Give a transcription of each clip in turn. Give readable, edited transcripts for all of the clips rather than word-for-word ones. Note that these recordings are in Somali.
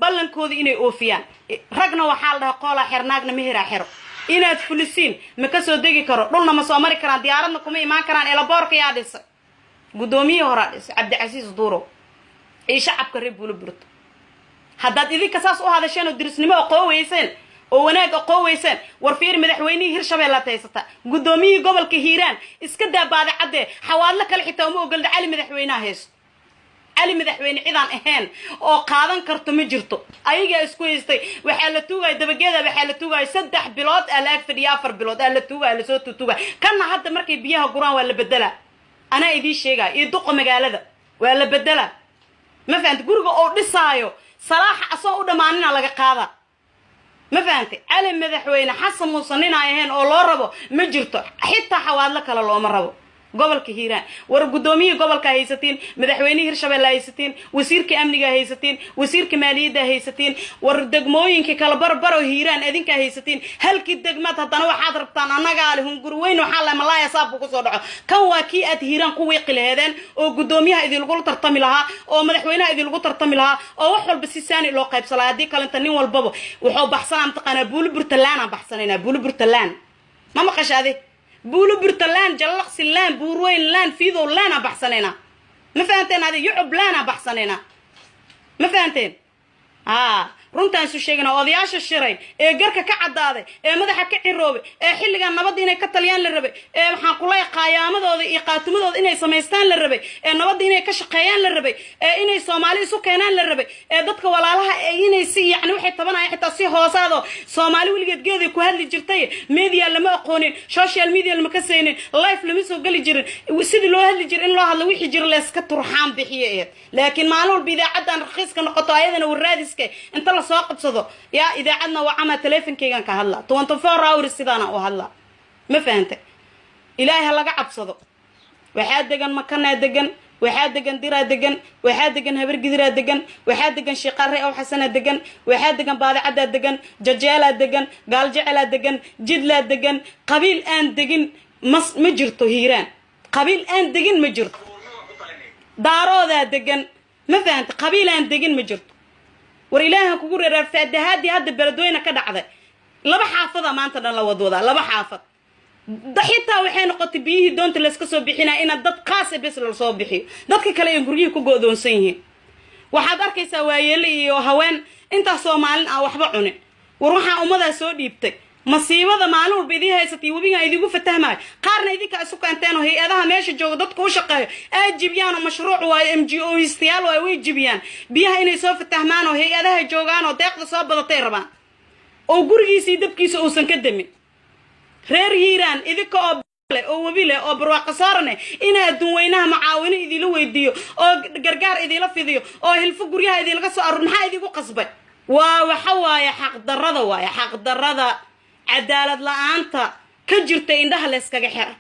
ballankooda inay oofiyaan ragna waxaa la dhahaa qoola xirnaagna mehera xiro inaad fulisiin ma ka soo degi karo dhulna ma soo mari karaan diyaaradna kuma imaan karaan elaboorka yaa dhisay gudoomiye hore dhisay cabdicasiis duuro ee shacabka reer Buuloburto haddaad idinka saas u hadasheen oo dirisnimo oo qooweyseen oo wanaag oo qooweyseen war fiir madaxweynihii Hirshabeelle taysata gudoomiye gobolka Hiiraan iska daabaada cadde xawaadla kale xitaa uma ogolda cali madaxweynaha hees علي مدحوين عيدان اهين او قادن كرتو ما جرتو ايغا اسكو هيستay waxa la tuugay dabageeda waxa la tuugay 3 bilood alaag fadhiya 4 bilood la tuugay la soo tuuga kana hadda markay biyaha quraan waa la bedela ana idii sheegay ii duq magaalada waa la bedela ma fahanti guriga oo dhisaayo salaax asoo u dhamaanina laga qaada ma fahanti علي مدحوين xasan muusanina ahayn oo loo rabo ma jirto xitaa xawaadla kala looma rabo gobolka Hiiraan war gudoomiye gobolka haysatiin madaxweynaha Hirshabeelle haysatiin wasiirka amniga haysatiin wasiirka maaliyadda haysatiin war degmooyinka kala barbaro Hiiraan adinka haysatiin halkii degmad hadana waxaad rabtaan anaga alihun gurweyn waxa la malaaya saab ku soo dhaco kan waa kii aad Hiiraan ku weeqileedeen oo gudoomiyaha idin lagu tartami lahaa oo madaxweynaha idin lagu tartami lahaa oo wax walba si saani loo qaybsalay hadii kalenta nin walbaba wuxuu baxsanaa taqana Buuloburtalaan baxsanayna Buuloburtalaan ma maqashaade Buuloburto laan jalaqsi laan buurweyn laan fiido laan baxsanayna ma fahanteen hadi yucub laan baxsanayna ma fahanteen runtaan soo sheegana odayaasha shiray ee garka ka cadaaday ee madaxa ka ciroobay ee xilliga nabad inay ka taliyaan la rabay ee waxaan ku leeyahay qaayamadooda iyo qaatumadooda inay sameystaan la rabay ee nabad inay ka shaqeeyaan la rabay ee inay Soomaali isu keenaan la rabay ee dadka walaalaha ee inay si yaani waxay tabanayaan xitaa si hoosaado Soomaali wiligeed geeday ku hadli jirtay media lama aqoonin social media lama ka seenin live lama soo gali jirin sidii loo hadli jir in loo hadlo wixii jir la iska turxaan bixiye laakiin maalin walba idaacadan raqiiska noqoto ayadana waraadiska inta la soo qabsado yaa idaacadna waa ama teleefankeygan ka hadla 24 hours sidana oo hadla ma fahanteen ilaahay laga cabsado waxa degan makana degan waxa degan dira degan waxa degan habar gidira degan waxa degan shiqare oo xasana degan waxa degan baadacada degan jajeela degan gaaljecela degan jidla degan qabiil aan degin ma jirto Hiiraan qabiil aan degin ma jirto daarooda degan ma fahanteen qabiil aan degin ma jirto war ilaahan kugu reeraa faadahaadii hadda beledweyna ka dhacday laba xaafada maanta dhan la wadwada laba xaafad daxitaa waxay noqotay biyihii doonta la iska soo bixinaa in dad qaas ah bes la soo bixiyo dadka kale ee guriyada ku go'doonsan yihiin waxaad arkaysaa waayeelay iyo haween inta Soomaalin ah waxba cunin war waxa ummada soo dhiibtay masiibada maalin walba idii haysatay wabiga idigu fatahmay qaarna idinka isu kaanteen oo hay'adaha meesha jooga dadku u shaqeeyo ay jibiyaan mashruuc waa MGO istiyaal way jibiyaan biyaha inay soo fatahmaan oo hay'adaha joogaan oo deeqda soo badatay rabaan oo gurigiisa dabkiisa uusan ka damin reer Hiiraan idinka oo wabile oo barwaaqo saarane in adduunweynaha macaawino idila weydiyo oo gargaar idila fidiyo oo hilfo guryaha idila soo arur maxaa idigu qasbay waxa waaye xaq darrada cadaalad la'aanta ka jirta indhaha la iskaga xira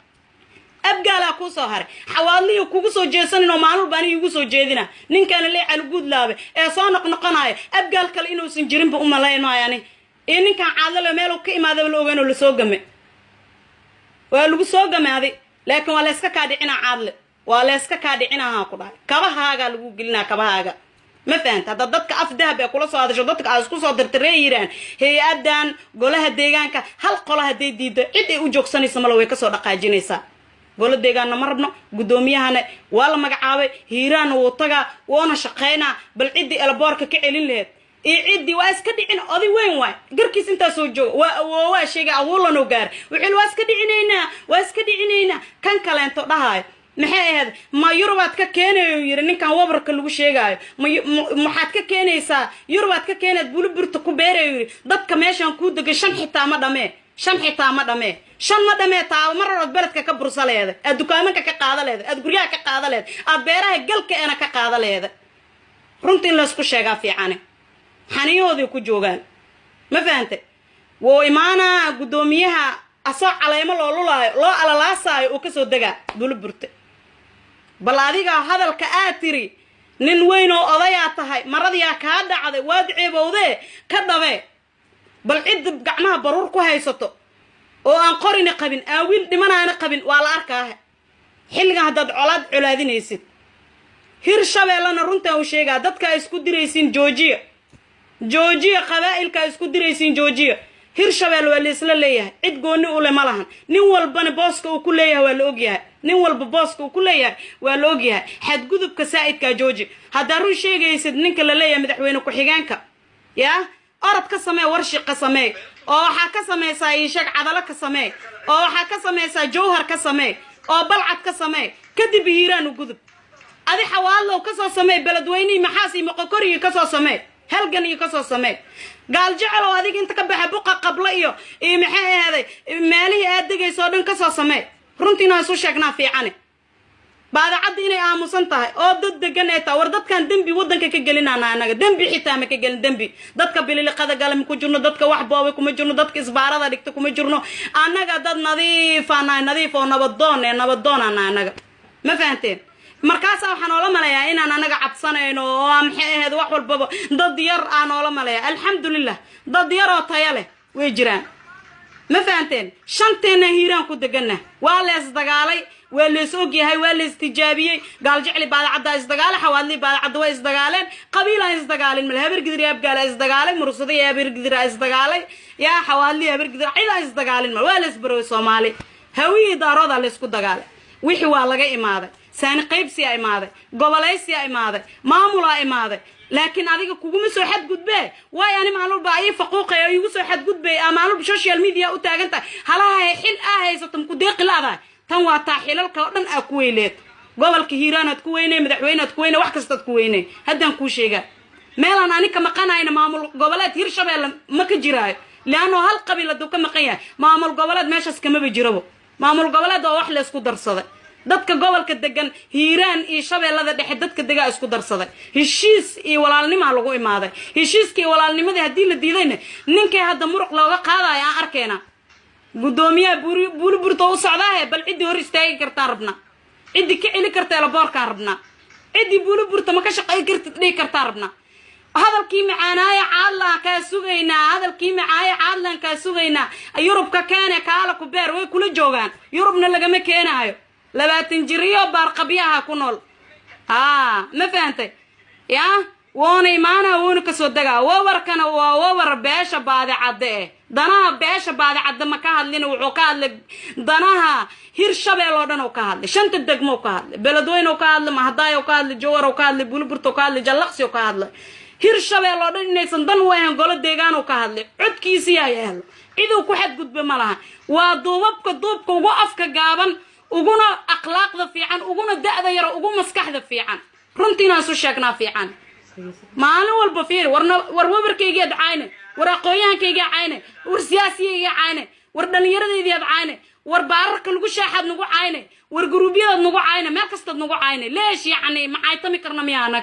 abgaala ku soo haray xawaadliyo kugu soo jeesanin oo maalul baan igu soo jeedina ninkan leecal guud laabe ee soo noqnoqonaay abgaal kale inuu san jirin ba u maleeynaayani ee ninkan caadalo meel uu ka imaado la ogaano la soo game waa lagu soo gamaaday laakiin waa la iska ka dhicina caadle waa la iska ka dhicina ku dhaay kabahaaga lagu gelina kabahaaga ما فهمت هذا ضدك أفداه بيقول صار هذا شو ضدك أسكو صار ترييران هي أدان قولها ديجانك هل قولها دي عدي وجوك سنة سملوا يكسر دقاجينيسا قول ديجان مربنا قدوميها هنا والله مقعاوي هيران وطقة وانا شقينا بالعدي البارك كعلين لهت عدي واسكدي عنا أذي وين قركيس انت سوجو وشيء أولا نوجار وحلو واسكدي عنينا كان كلام تقطعها maxay ahayd ma Yurubad ka keenayo yiri ninkan wabarka lagu sheegayo maxaad ka keenaysaa Yurubad ka keenad Buuloburto ku beerayo yiri dadka meeshan ku degan shan xitaa ma dhame shan ma dhame taa marad beledka ka bursaleeda ad dukaamanka ka qaadaleeda ad guryaha ka qaadaleeda ad beeraha galka eena ka qaadaleeda runtii la isku sheegaa fiican xaniyoodii ku joogan ma fahantay woo imaana gudoomiyaha asoo caleemo loo alalaasayo oo ka soo daga Buuloburto bal adiga hadalka aad tiri nin weyn oo odaya tahay maradiya ka dhacday waad ceebowde ka dhabe bal cid gacmaha baruur ku haysato oo aan qorin qabin aawil dhimanaana qabin waa la arkaa xilliga hadad colaadinaysid Hirshabeellana runta uu sheegaa dadka isku diraysin Joojiya joojiya qabaa'ilka isku diraysiin joojiya hirshabeel waa leesla leeyahay cid gooni u leh ma lahan nin walbana booska uu ku leeyahay waa la ogyahay nin walba booska uu ku leeyahay waa la ogyahay xadgudubka saa'idka jooji hadda run sheegaysid ninka la leeyahay madaxweyne ku-xigeenka yaa orod ka samee warshiqa samee oo waxaa ka samaysaa iishag cadalo ka samee oo waxaa ka samaysaa jawhar ka samee oo balcad ka samee kadib hiiraan u gudub adi xawaallow ka soo samee beledweynihii maxaas iyo moqokoriyi ka soo samee halgan iyo ka soo samee gaal jecel oo adig inta ka baxa buqa qabla iyo maxay ahaday meelihii aad degayso dhan ka soo samee runtiina isu sheegnaa fiicane baadacadda inay aamusan tahay oo dad degan ay tahay war dadkan dembi waddanka ka gelinana anaga dembi xitaa ma ka gelin dembi dadka bililiqada gale ma ku jirno dadka wax boobay kuma jirno dadka isbaarada dhigta kuma jirno anaga dad nadiif oo nabadoon anaga ma fahanteen markaasa waxaan oola maleeyaa inaan anaga cabsanayno oo maxay ahayd wax walbaba dad yar aan oola maleeyaa alxamdulillah dad yar oo tayo leh way jiraan ma fahanteen shanteena hiiraan ku deganna waa lees dagaalay waa lees ogyahay waa lees tijaabiyey gaal jecli baadacadda isdagaale xawaadli baadacadda waa isdagaaleen qabiila isdagaalin mal habar gidir abgaala isdagaalay mursada iyo habar gidir isdagaalay yaa xawaadli habar gidir cida isdagaalin mal waa lees barow Soomaali hawiyi daarooda lees ku dagaalay wixii waa laga imaaday saani qaybsi ay imaaday gobolaysi ay imaaday maamul ay imaaday laakiin adiga kuguma soo xad gudbee way ani maalul baa ay faquuqay oo igu soo xad gudbay maalul social media u taaganta halaha xil haysato ku deeqilaada tan waa taaxilalka oo dhan ku weyleed gobolka hiiraanad ku weynay madaxweynaad ku weynay wax kasta ku weynay haddaan ku sheega meelan ani ka maqanayna maamul goboleed hirshabeel ma ka jiraayo laano hal qabiiladu ka maqan yahay maamul goboleed meeshaas kama jirabo maamul goboleed oo wax la isku darsaday dadka gobolka degan hiiraan iyo shabeellada dhexe dadka degaa isku darsaday heshiis iyo walaalnimo lagu imaaday heshiiskii walaalnimadii hadii la diidayna ninkii hadda muruq looga qaadayo aan arkeena gudoomiyaha buurburto u socdaa bal cidi hor istaagi kartaa rabna cidi ka cili kartaa la boorka rabna cidi buurburto ma ka shaqay kartaa rabna hadalkii macaanaaya caadlaan ka sugaynaa hadalkii macaaya caadlaan ka sugaynaa yurubka keena kaala ku beer way kula joogaan yurubna lagama keenayo 20 jiriyo baarqabiyaha ku nool ma fahantay yaa woona imaana woona ka soo dagaa warkana waa war beesha baadacadde danaha beesha baadacadde ma ka hadlin wuxuu ka hadlay danaha hirshabeel oo dhan oo ka hadlay shanta degmo ka hadlay beledweyne oo ka hadlay mahadaayo ka hadlay jawhar oo ka hadlay bulburto ka hadlay jallaqsi oo ka hadlay hirshabeel oo dhan inaysan dan weyn golo deegaan oo ka hadlay codkiisa yaa yaalo ciduu ku xad gudbe ma laha waa duubka ugu afka gaaban uguna akhlaaqda fiican uguna da'da yar ugu maskaxda fiican runtiina soo sheegnaa fiican maalin walba fiir war wabarkayga dhacayna war aqooyahankayga cayna war siyaasiyayga cayna war dhalinyaradayda cayna war baararka lagu shaaxad nagu cayna war guruubiyada nagu cayna meel kasta nagu cayna leesh yaani ma aytami karna miyaana